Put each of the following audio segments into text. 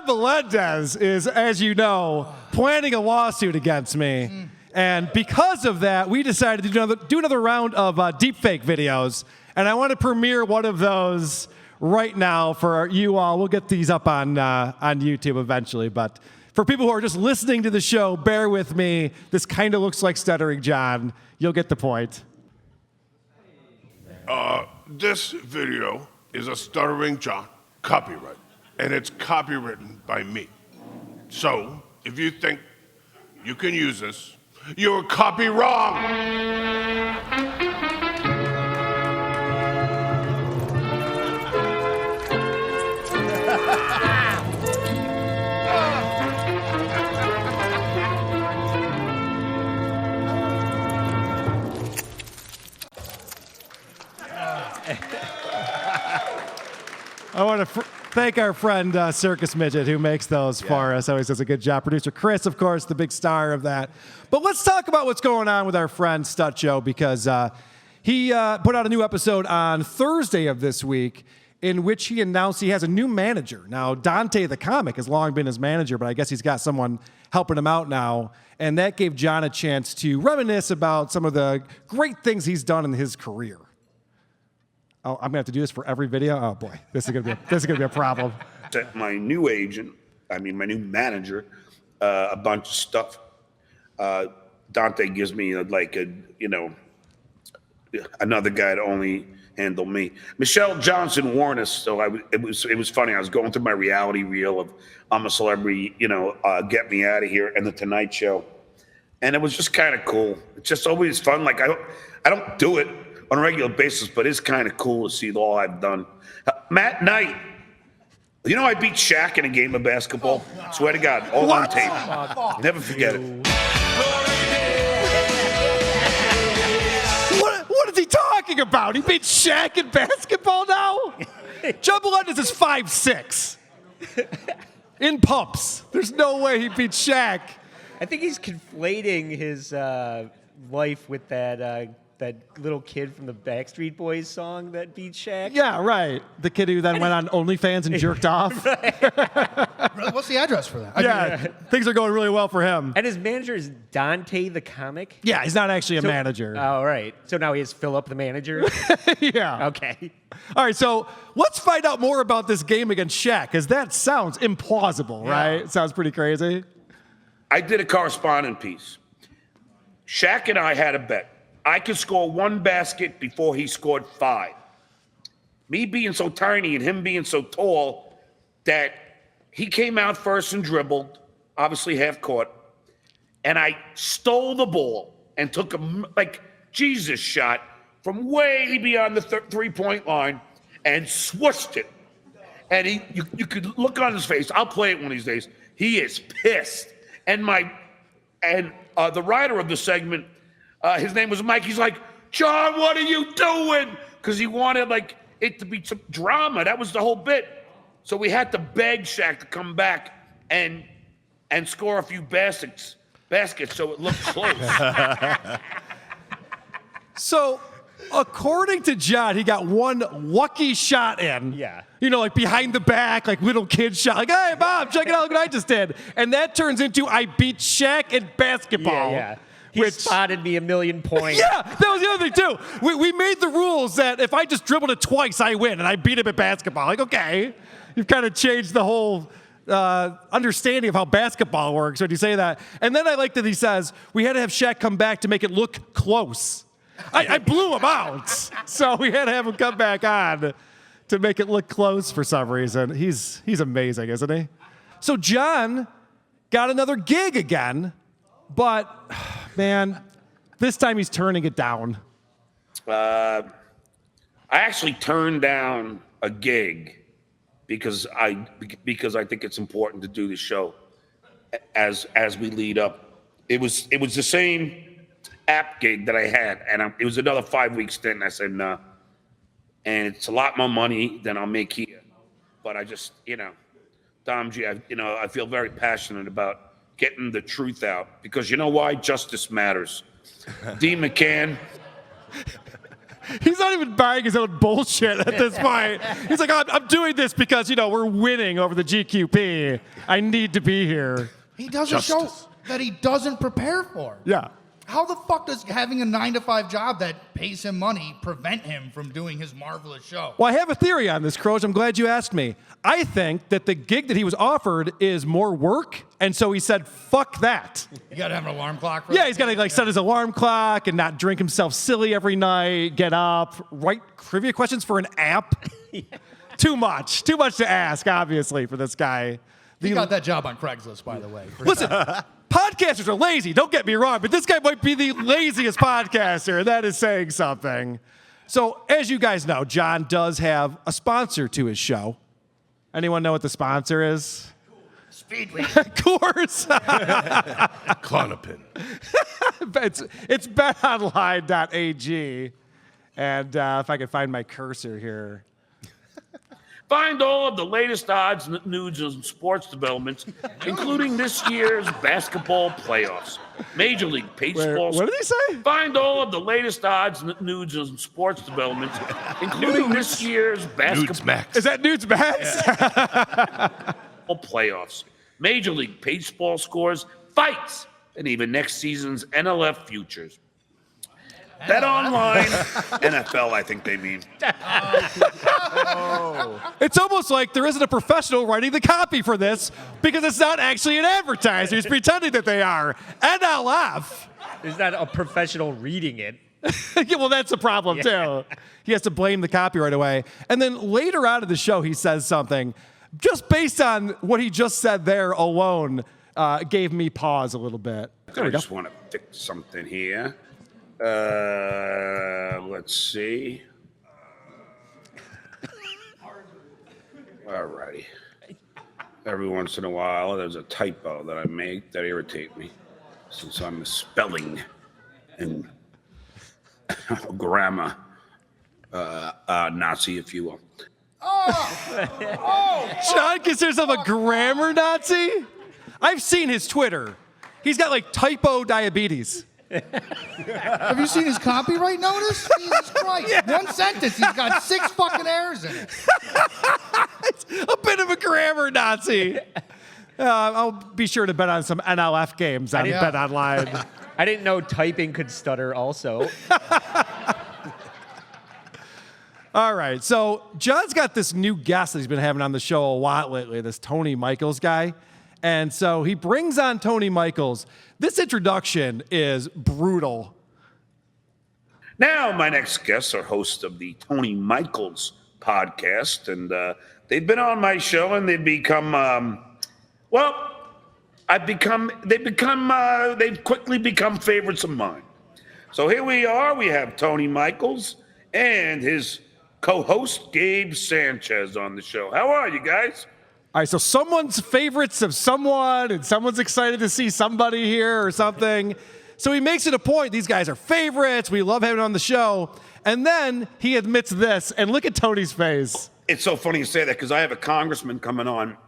Melendez is, as you know, planning a lawsuit against me. And because of that, we decided to do another round of deepfake videos. And I want to premiere one of those right now for you all. We'll get these up on YouTube eventually. But for people who are just listening to the show, bear with me. This kind of looks like Stuttering John. You'll get the point. This video is a Stuttering John copyright, and it's copywritten by me. So, if you think you can use this, you're copy wrong. I want to thank our friend Circus Midget who makes those for us. Always does a good job. Producer Chris, of course, the big star of that. But let's talk about what's going on with our friend Stut Joe, because he put out a new episode on Thursday of this week in which he announced he has a new manager. Now, Dante the comic has long been his manager, but I guess he's got someone helping him out now. And that gave John a chance to reminisce about some of the great things he's done in his career. Oh, I'm gonna have to do this for every video. Oh boy, this is gonna be a problem. My new agent, my new manager, a bunch of stuff. Dante gives me another guy to only handle me. Michelle Johnson warned us, so it was funny. I was going through my reality reel of I'm a celebrity, get me out of here, and the Tonight Show, and it was just kind of cool. It's just always fun. Like I don't do it on a regular basis, but it's kind of cool to see all I've done. Matt Knight, I beat Shaq in a game of basketball. Swear to God, all on tape. Never forget it. What is he talking about? He beat Shaq in basketball now? John Melendez is 5'6". In pumps. There's no way he beat Shaq. I think he's conflating his life with that little kid from the Backstreet Boys song that beat Shaq. Yeah, right. The kid who then went on OnlyFans and jerked off. What's the address for that? Things are going really well for him. And his manager is Dante the comic? Yeah, he's not actually a manager. Oh, right. So now he has Philip the manager? Yeah. Okay. All right, so let's find out more about this game against Shaq, because that sounds implausible, right? It sounds pretty crazy. I did a correspondent piece. Shaq and I had a bet. I could score one basket before he scored 5. Me being so tiny and him being so tall that he came out first and dribbled, obviously half court, and I stole the ball and took a Jesus shot from way beyond the three-point line and swooshed it. And you could look on his face. I'll play it one of these days. He is pissed. And the writer of the segment, his name was Mike. He's like, John, what are you doing? Because he wanted it to be some drama. That was the whole bit. So we had to beg Shaq to come back and score a few baskets so it looked close. So, according to John, he got one lucky shot in. Yeah. Behind the back, little kid shot. Hey, Bob, check it out. Look what I just did. And that turns into I beat Shaq in basketball. Yeah. He spotted me 1,000,000 points. Yeah, that was the other thing, too. We made the rules that if I just dribbled it twice, I win, and I beat him at basketball. Okay. You've kind of changed the whole understanding of how basketball works when you say that. And then I like that he says, we had to have Shaq come back to make it look close. I blew him out, so we had to have him come back on to make it look close for some reason. He's amazing, isn't he? So John got another gig again, but, man, this time he's turning it down. I actually turned down a gig because I think it's important to do the show as we lead up. It was the same app gig that I had, and it was another 5-week stint. And I said no, and it's a lot more money than I'll make here. But I just, Dom G, I feel very passionate about getting the truth out because you know why? Justice matters. D. McCann, He's not even buying his own bullshit at this point. He's like, I'm doing this because, we're winning over the GQP. I need to be here. He does a show that he doesn't prepare for. Yeah. How the fuck does having a 9-to-5 job that pays him money prevent him from doing his marvelous show? Well, I have a theory on this, Croge. I'm glad you asked me. I think that the gig that he was offered is more work, and so he said, fuck that. You gotta have an alarm clock for Yeah, that? he's got to set his alarm clock and not drink himself silly every night, get up, write trivia questions for an app. Too much to ask, obviously, for this guy. He got that job on Craigslist, by the way. Listen, podcasters are lazy, don't get me wrong, but this guy might be the laziest podcaster, and that is saying something. So, as you guys know, John does have a sponsor to his show. Anyone know what the sponsor is? Speedway. Of course. Clonopin. it's betonline.ag. And if I can find my cursor here. Find all of the latest odds, news, and sports developments, including this year's basketball playoffs. Major League Baseball. What did he say? Find all of the latest odds, news, and sports developments, including this year's basketball Max. Is that Nudes Max? playoffs. Major League Baseball scores, fights, and even next season's NLF futures. Bet online, NFL, I think they mean. It's almost like there isn't a professional writing the copy for this because it's not actually an advertiser. He's pretending that they are. NLF. There's not a professional reading it. Yeah, well, that's a problem, too. He has to blame the copy right away. And then later on in the show, he says something. Just based on what he just said there alone, gave me pause a little bit. I just want to fix something here. Let's see. Alrighty. Every once in a while, there's a typo that I make that irritate me, since I'm misspelling and grammar Nazi, if you will. John considers himself a grammar Nazi? I've seen his Twitter. He's got like typo diabetes. Have you seen his copyright notice? Jesus Christ. One sentence, he's got 6 fucking errors in it. It's a bit of a grammar Nazi. I'll be sure to bet on some NLF games on Bet Online. I didn't know typing could stutter also. All right, so John's got this new guest that he's been having on the show a lot lately, this Tony Michaels guy. And so he brings on Tony Michaels. This introduction is brutal. Now, my next guests are hosts of the Tony Michaels podcast, and they've been on my show, and they've become, they've quickly become favorites of mine. So here we are. We have Tony Michaels and his co-host Gabe Sanchez on the show. How are you guys? All right, so someone's favorites of someone, and someone's excited to see somebody here or something. So he makes it a point. These guys are favorites. We love having on the show. And then he admits this, and look at Tony's face. It's so funny you say that because I have a congressman coming on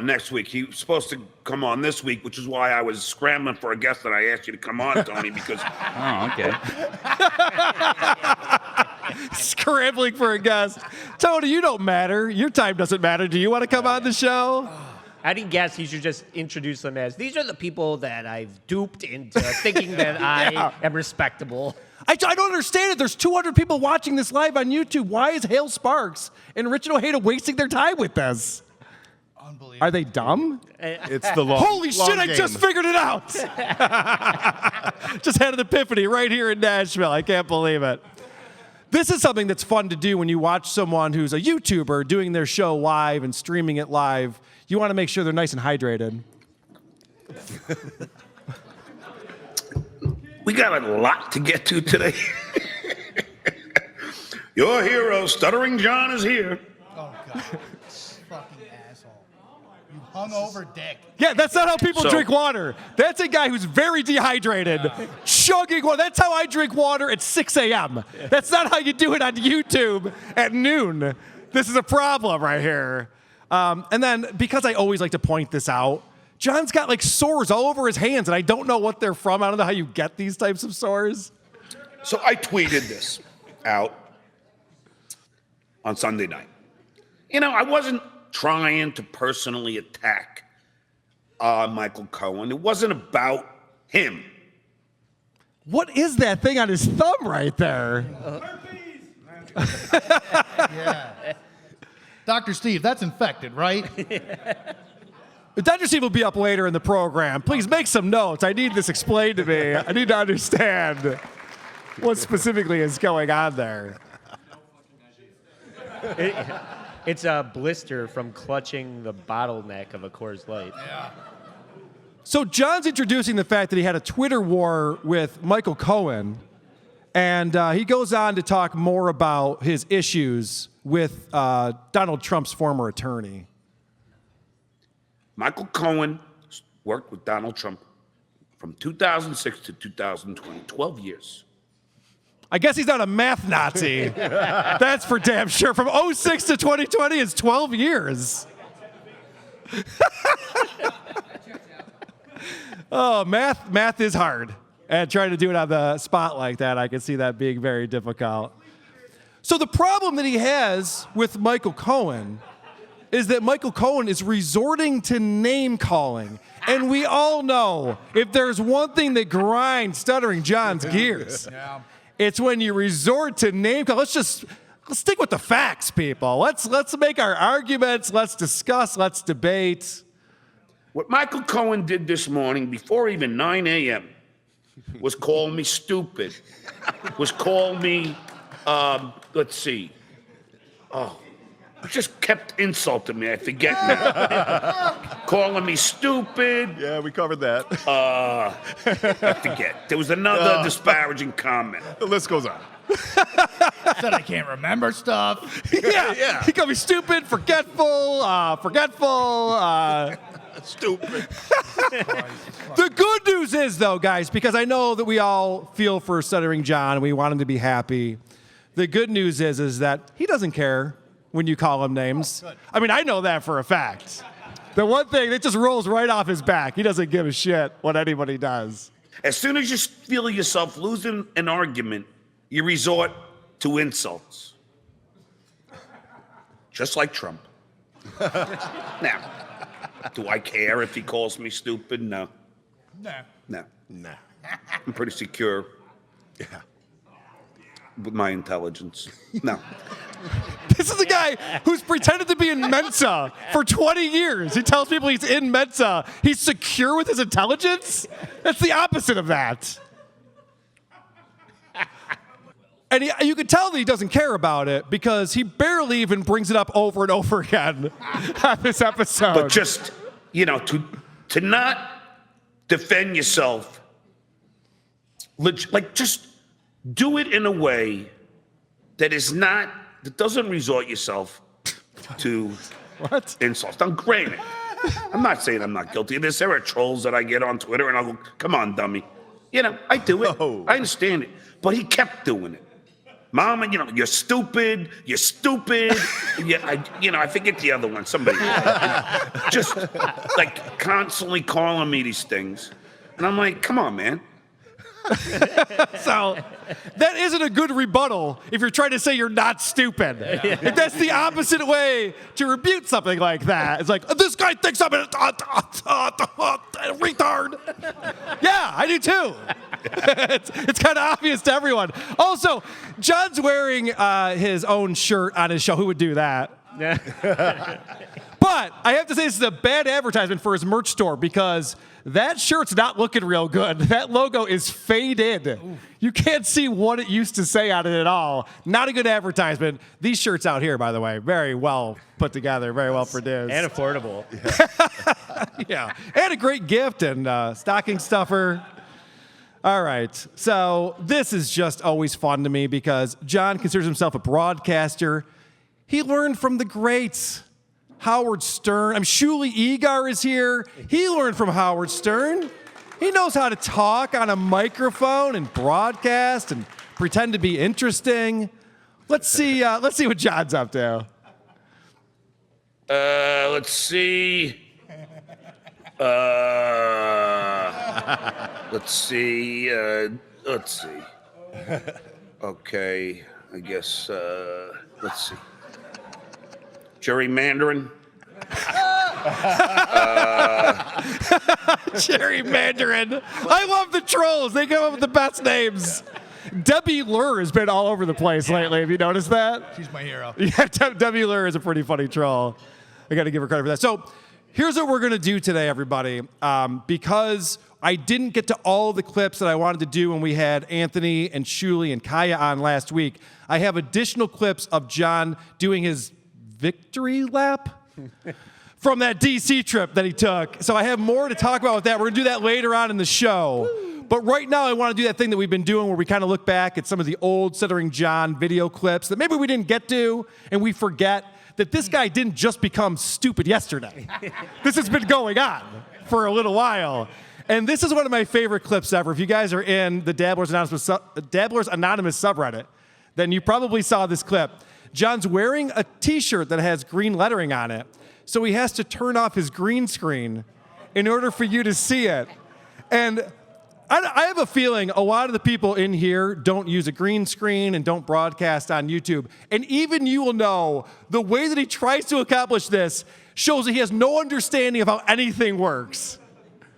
next week. He was supposed to come on this week, which is why I was scrambling for a guest that I asked you to come on, Tony, because... Oh, okay. Scrambling for a guest. Tony, you don't matter. Your time doesn't matter. Do you want to come on the show? I didn't guess you should just introduce them as, these are the people that I've duped into thinking that I am respectable. I don't understand it. There's 200 people watching this live on YouTube. Why is Hale Sparks and Richard Ojeda wasting their time with this? Unbelievable. Are they dumb? It's the long Holy shit, I just figured it out. Just had an epiphany right here in Nashville. I can't believe it. This is something that's fun to do when you watch someone who's a YouTuber doing their show live and streaming it live. You want to make sure they're nice and hydrated. We got a lot to get to today. Your hero, Stuttering John, is here. Oh, God. Fucking asshole. You hungover dick. Yeah, that's not how people So- drink water. That's a guy who's very dehydrated, chugging water. That's how I drink water at 6 a.m. That's not how you do it on YouTube at noon. This is a problem right here. And then, because I always like to point this out, John's got like sores all over his hands, and I don't know what they're from. I don't know how you get these types of sores. So I tweeted this out on Sunday night. You know, I wasn't trying to personally attack Michael Cohen. It wasn't about him. What is that thing on his thumb right there? Yeah. Dr. Steve, that's infected, right? Dr. Steve will be up later in the program. Please make some notes. I need this explained to me. I need to understand what specifically is going on there. It's a blister from clutching the bottleneck of a Coors Light. Yeah. So John's introducing the fact that he had a Twitter war with Michael Cohen, and he goes on to talk more about his issues with Donald Trump's former attorney. Michael Cohen worked with Donald Trump from 2006 to 2020, 12 years. I guess he's not a math Nazi. That's for damn sure. From 06 to 2020 is 12 years. Oh, math is hard. And trying to do it on the spot like that, I can see that being very difficult. So the problem that he has with Michael Cohen is that Michael Cohen is resorting to name calling. And we all know if there's one thing that grinds Stuttering John's gears, it's when you resort to name call. Let's stick with the facts, people. Let's make our arguments. Let's discuss. Let's debate. What Michael Cohen did this morning before even 9 a.m. was call me stupid, was call me, let's see. Oh, just kept insulting me. I forget now. Calling me stupid. Yeah, we covered that. I forget. There was another disparaging comment. The list goes on. Said I can't remember stuff. Yeah. He called me stupid, forgetful. Stupid. The good news is, though, guys, because I know that we all feel for Stuttering John and we want him to be happy. The good news is that he doesn't care when you call him names. I mean, I know that for a fact. The one thing that just rolls right off his back, he doesn't give a shit what anybody does. As soon as you feel yourself losing an argument, you resort to insults. Just like Trump. Now, do I care if he calls me stupid? No. No. I'm pretty secure. Yeah. With my intelligence. No. This is the guy who's pretended to be in Mensa for 20 years. He tells people he's in Mensa. He's secure with his intelligence? That's the opposite of that. And you can tell that he doesn't care about it because he barely even brings it up over and over again on this episode. But just, to not defend yourself, just do it in a way that doesn't resort yourself to insults. Now, granted, I'm not saying I'm not guilty of this. There are trolls that I get on Twitter and I'll go, come on, dummy. I do it. No. I understand it. But he kept doing it. Mama, you're stupid. You're stupid. I forget the other one. Somebody just constantly calling me these things, and I'm like, come on, man. So that isn't a good rebuttal if you're trying to say you're not stupid. If that's the opposite way to rebuke something like that. It's like, this guy thinks I'm a retard. Yeah, I do too. It's kind of obvious to everyone. Also, John's wearing his own shirt on his show. Who would do that? But I have to say this is a bad advertisement for his merch store because that shirt's not looking real good. That logo is faded. Ooh. You can't see what it used to say on it at all. Not a good advertisement. These shirts out here, by the way, very well put together, very well produced. And affordable. Yeah. And a great gift and stocking stuffer. All right. So this is just always fun to me because John considers himself a broadcaster. He learned from the greats. Howard Stern. Shuli Egar is here. He learned from Howard Stern. He knows how to talk on a microphone and broadcast and pretend to be interesting. Let's see what John's up to. Let's see. Let's see. Okay, I guess, let's see. Gerrymandering? Gerrymandering. I love the trolls. They come up with the best names. Debbie Lure has been all over the place lately. Have you noticed that? She's my hero. Yeah, Debbie Lure is a pretty funny troll. I got to give her credit for that. So here's what we're going to do today, everybody. Because I didn't get to all the clips that I wanted to do when we had Anthony and Shuli and Kaya on last week, I have additional clips of John doing his victory lap from that DC trip that he took. So I have more to talk about with that. We're going to do that later on in the show. But right now, I want to do that thing that we've been doing where we kind of look back at some of the old Stuttering John video clips that maybe we didn't get to, and we forget that this guy didn't just become stupid yesterday. This has been going on for a little while. And this is one of my favorite clips ever. If you guys are in the Dabblers Anonymous subreddit, then you probably saw this clip. John's wearing a t-shirt that has green lettering on it, so he has to turn off his green screen in order for you to see it. And I have a feeling a lot of the people in here don't use a green screen and don't broadcast on YouTube. And even you will know the way that he tries to accomplish this shows that he has no understanding of how anything works.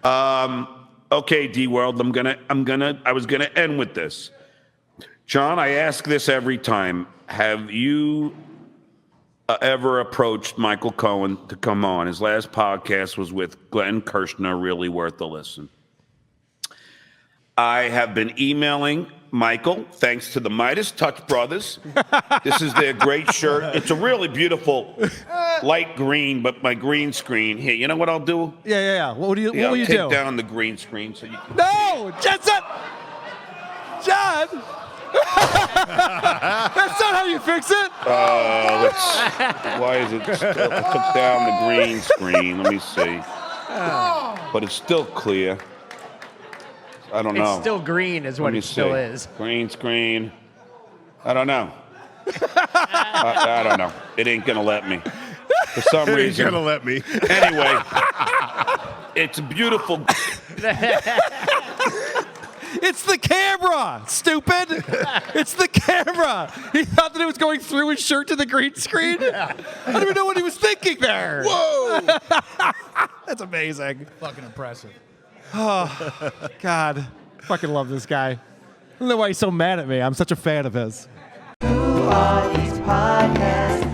Okay, D-World, I was gonna end with this. John, I ask this every time. Have you ever approached Michael Cohen to come on? His last podcast was with Glenn Kirshner, really worth a listen. I have been emailing Michael, thanks to the Midas Touch Brothers. This is their great shirt. It's a really beautiful light green, but my green screen here. You know what I'll do? Yeah. What will you do? Take down the green screen so you can. No, Jensen! John! That's not how you fix it. Why is it still? I took down the green screen. Let me see. But it's still clear. I don't know. It's still green is what it still is. Green screen. I don't know. I don't know. It ain't going to let me. For some He's reason. gonna let me. Anyway, it's beautiful. It's the camera, stupid. It's the camera. He thought that it was going through his shirt to the green screen. I don't even know what he was thinking there. Whoa! That's amazing. Fucking impressive. Oh, God. Fucking love this guy. I don't know why he's so mad at me. I'm such a fan of his. Who are these podcasts?